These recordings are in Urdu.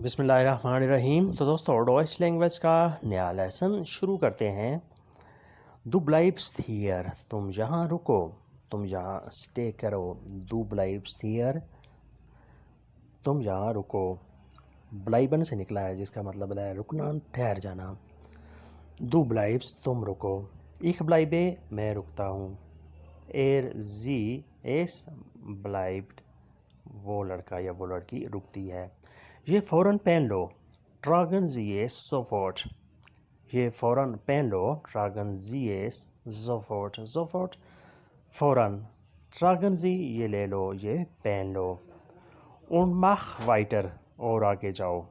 بسم اللہ الرحمن الرحیم۔ تو دوستو ڈوائچ لینگویج کا نیا لیسن شروع کرتے ہیں۔ دو بلائبس ہیئر، تم جہاں رکو، تم جہاں اسٹے کرو۔ دو بلائبس ہیئر، تم جہاں رکو۔ بلائبن سے نکلا ہے جس کا مطلب ہے رکنا، ٹھہر جانا۔ دو بلائبس، تم رکو۔ ایک بلائبے، میں رکتا ہوں۔ زی ایس بلائبڈ، وہ لڑکا یا وہ لڑکی رکتی ہے۔ یہ فوراً پہن لو، ٹراگن زی ایس سوفورٹ۔ یہ فوراً پہن لو، ٹراگن زی ایس سوفورٹ۔ سوفورٹ فوراً، ٹراگن زی یہ لے لو، یہ پہن لو۔ اون ماخ وائٹر، اور آگے جاؤ۔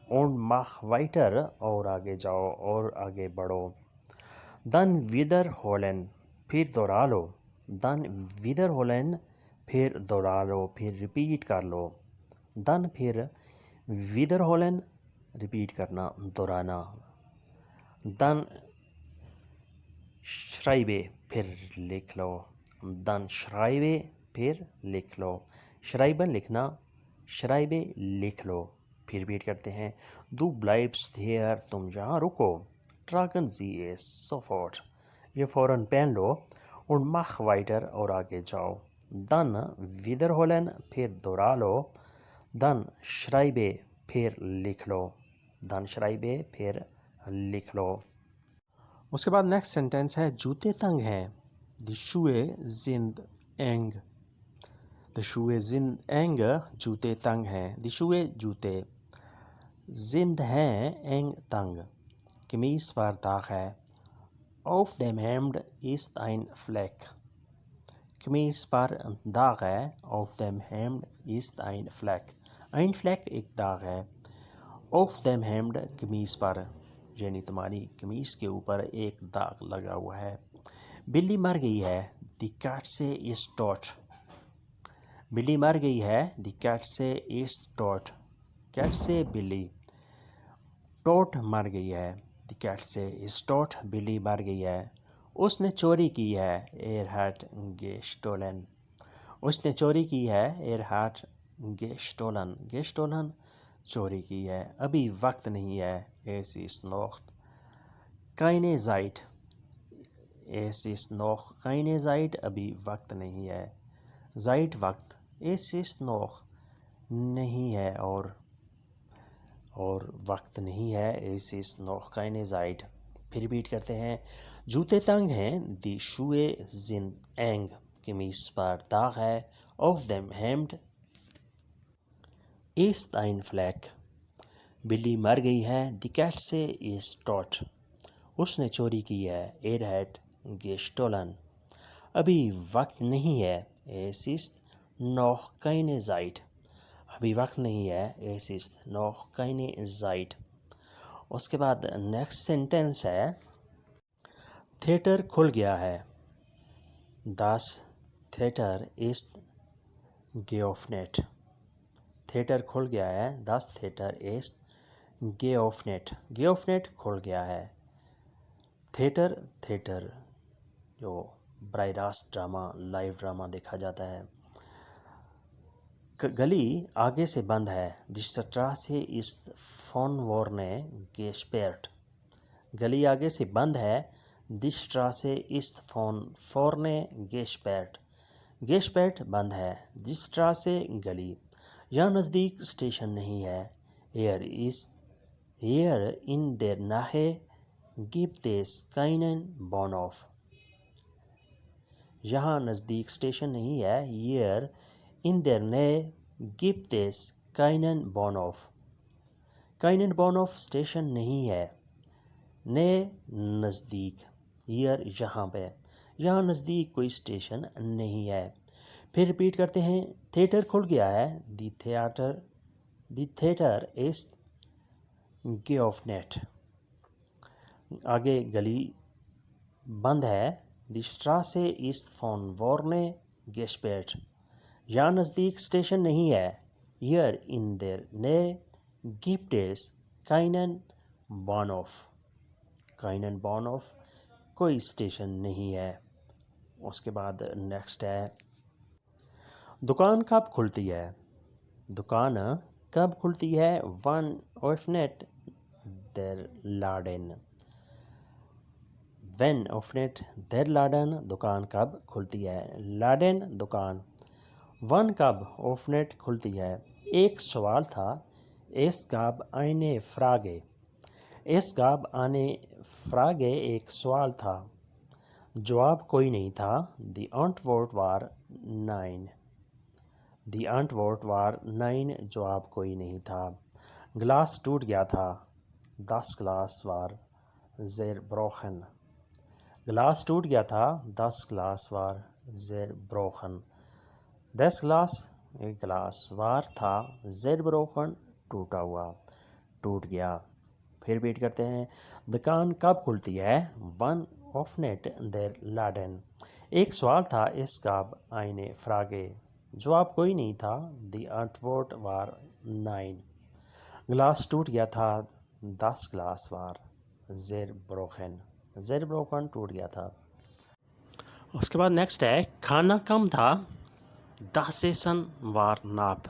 اون ماخ وائٹر، اور آگے جاؤ اور آگے بڑھو۔ دن ویدر ہولن، پھر دوہرا لو۔ دن ویدر ہولن، پھر دوہرا لو، پھر ریپیٹ کر لو۔ دن پھر ویدر ہولن، ریپیٹ کرنا، دہرانا۔ دن شرائبے، پھر لکھ لو۔ دن شرائبے، پھر لکھ لو۔ شرائبن لکھنا، شرائبے لکھ لو۔ پھر ریپیٹ کرتے ہیں۔ دو بلائبس ہیئر، تم جہاں رکو۔ ٹراگن زی ایس سوفورٹ، یہ فوراً پہن لو۔ اون ماخ وائٹر، اور آگے جاؤ۔ دن ویدر ہولن، پھر دوہرا لو۔ دن شرائبے، پھر لکھ لو۔ دن شرائبے، پھر لکھ لو۔ اس کے بعد نیکسٹ سینٹینس ہے جوتے تنگ ہیں۔ دی شوئے زند اینگ۔ دی شوئے زند اینگ، جوتے تنگ ہیں۔ دی شوئے جوتے، زند ہیں، اینگ تنگ۔ قمیص پر داغ ہے۔ Auf dem Hemd ist ein Fleck۔ قمیص پر داغ ہے۔ Auf dem Hemd ist ein Fleck۔ ein Fleck ایک داغ ہے۔ Auf dem Hemd قمیص پر، یعنی تمہاری قمیص کے اوپر ایک داغ لگا ہوا ہے۔ بلی مر گئی ہے۔ Die Katze ist tot۔ بلی مر گئی ہے۔ Die Katze ist tot۔ Katze بلی، tot مر گئی ہے۔ Die Katze ist tot، بلی مر گئی ہے۔ اس نے چوری کی ہے۔ Er hat gestohlen۔ اس نے چوری کی ہے۔ Er hat gestohlen۔ gestohlen چوری کی ہے۔ ابھی وقت نہیں ہے۔ Es ist noch keine Zeit۔ Es ist noch keine Zeit، ابھی وقت نہیں ہے۔ Zeit وقت۔ Es ist noch نہیں ہے اور وقت نہیں ہے۔ Es ist noch keine Zeit۔ پھر ریپیٹ کرتے ہیں۔ جوتے تنگ ہیں۔ Die Schuhe sind eng۔ قمیص پر داغ ہے۔ Auf dem Hemd ist ein Fleck۔ بلی مر گئی ہے۔ Die Katze ist tot۔ اس نے چوری کی ہے۔ Er hat gestohlen۔ ابھی وقت نہیں ہے۔ Es ist noch keine Zeit۔ ابھی وقت نہیں ہے۔ Es ist noch keine Zeit۔ اس کے بعد نیکسٹ سینٹینس ہے تھیٹر کھل گیا ہے۔ Das Theater ist geöffnet۔ Theatre کھل گیا ہے۔ Das Theater ist geöffnet۔ geöffnet کھل گیا ہے۔ تھیٹر جو براہ راست ڈرامہ، لائیو ڈرامہ دیکھا جاتا ہے۔ گلی آگے سے بند ہے۔ Die Straße ist von vorne gesperrt۔ گلی آگے سے بند ہے۔ Die Straße ist von vorne gesperrt۔ gesperrt بند ہے۔ Die Straße گلی۔ یہاں نزدیک اسٹیشن نہیں ہے۔ Hier in der Nähe gibt es keinen Bahnhof۔ یہاں نزدیک اسٹیشن نہیں ہے۔ Hier in der Nähe gibt es keinen Bahnhof۔ keinen Bahnhof station نہیں ہے۔ Nähe نزدیک، Hier یہاں پہ، یہاں نزدیک کوئی اسٹیشن نہیں ہے۔ پھر ریپیٹ کرتے ہیں۔ تھیٹر کھل گیا ہے۔ Die Theater ist geöffnet۔ آگے گلی بند ہے۔ Die Straße ist von vorne gesperrt۔ یہاں نزدیک اسٹیشن نہیں ہے۔ Hier in der Nähe gibt es keinen Bahnhof۔ keinen Bahnhof کوئی اسٹیشن نہیں ہے۔ اس کے بعد نیکسٹ ہے دکان کب کھلتی ہے۔ دکان کب کھلتی ہے؟ One اوپنٹ there لاڈن. وین اوپنٹ در لاڈن دکان کب کھلتی ہے؟ لاڈن دکان. ون کب اوپنٹ کھلتی ہے؟ ایک سوال تھا. اس گاب آنے فراگے. اس گاب آنے فراگے ایک سوال تھا. جواب کوئی نہیں تھا. دی انٹورٹ وار نائن. دی انٹورٹ وار نائن جواب کوئی نہیں تھا. گلاس ٹوٹ گیا تھا. دس گلاس وار زیر بروخن. گلاس ٹوٹ گیا تھا. دس گلاس وار زیر بروخن. دس گلاس ایک گلاس وار تھا زیر بروخن ٹوٹا ہوا ٹوٹ گیا. پھر بیٹ کرتے ہیں. دکان کب کھلتی ہے؟ ون اوپنٹ در لاڈن. ایک سوال تھا. اس گاب آئینے فراگے. جواب کوئی نہیں تھا. دی انٹورٹ وار نائن. گلاس ٹوٹ گیا تھا. دس گلاس وار زیر بروخن. زیر بروخن ٹوٹ گیا تھا. اس کے بعد نیکسٹ ہے. کھانا کم تھا. دس ایسن وار ناپ.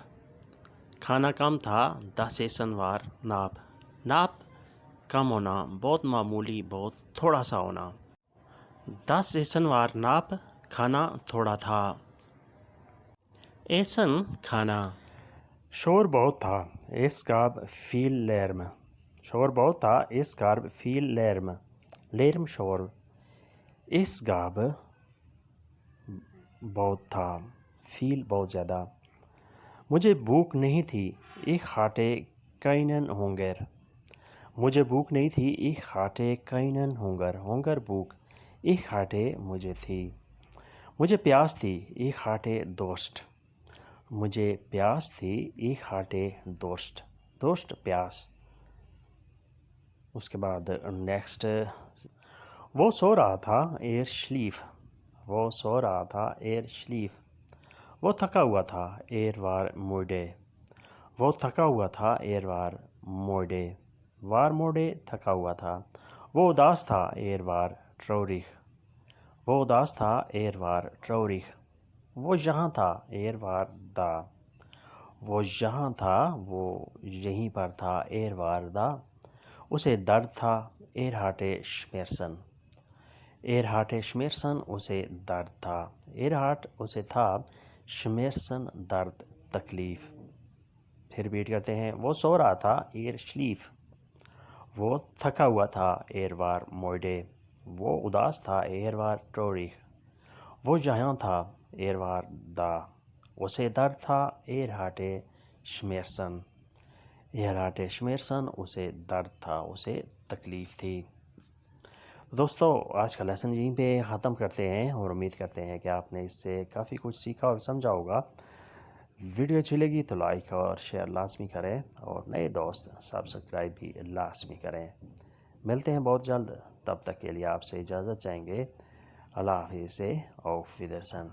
کھانا کم تھا. دس ایسن وار ناپ. ناپ کم ہونا، بہت معمولی، بہت تھوڑا سا ہونا. دس ایسن وار ناپ کھانا تھوڑا تھا. ایسن کھانا. شور بہت تھا. اس گاب فیل لیرم. شور بہت تھا. اس گاب فیل لیرم. لیرم شور. اس گاب بہت تھا. فیل بہت زیادہ. مجھے بھوک نہیں تھی. ایک ہاٹے کائنن ہونگر. مجھے بھوک نہیں تھی. ایک ہاٹے کائنن ہونگر. ہونگر بھوک. ایک ہاٹے مجھے تھی. مجھے پیاس تھی. ایک ہاٹے دوست. مجھے پیاس تھی. ایک ہاٹے دوست. دوست پیاس. اس کے بعد نیکسٹ. وہ سو رہا تھا. ایر شلیف. وہ سو رہا تھا. ایر شلیف. وہ تھکا ہوا تھا. ایر وار موڈے. وہ تھکا ہوا تھا. ایر وار موڈے. وار موڈے تھکا ہوا تھا. وہ اداس تھا. ایر وار ٹروریخ. وہ اداس تھا. ایر وار ٹروریخ. وہ یہاں تھا. ایر وار دا. وہ یہاں تھا. وہ یہیں پر تھا. ایر وار دا. اسے درد تھا. ایر ہاٹے شمیرسن. ایر ہاٹے شمیرسن اسے درد تھا. ایر ہاٹ اسے تھا. شمیرسن درد تکلیف. پھر بیٹ کرتے ہیں. وہ سو رہا تھا. ایر شلیف. وہ تھکا ہوا تھا. ایر وار موڈے. وہ اداس تھا. ایر وار ٹروریخ. وہ یہاں تھا. ایر وار دا. اسے درد تھا. ایر ہاٹے شمیرسن. ایر ہاٹے شمیرسن اسے درد تھا. اسے تکلیف تھی. دوستو آج کا لیسن یہیں پہ ختم کرتے ہیں اور امید کرتے ہیں کہ آپ نے اس سے کافی کچھ سیکھا اور سمجھا ہوگا. ویڈیو اچھی لگی تو لائک اور شیئر لازمی کریں اور نئے دوست سبسکرائب بھی لازمی کریں. ملتے ہیں بہت جلد. تب تک کے لیے آپ سے اجازت چاہیں گے. اللہ حافظ سے. auf Wiedersehen.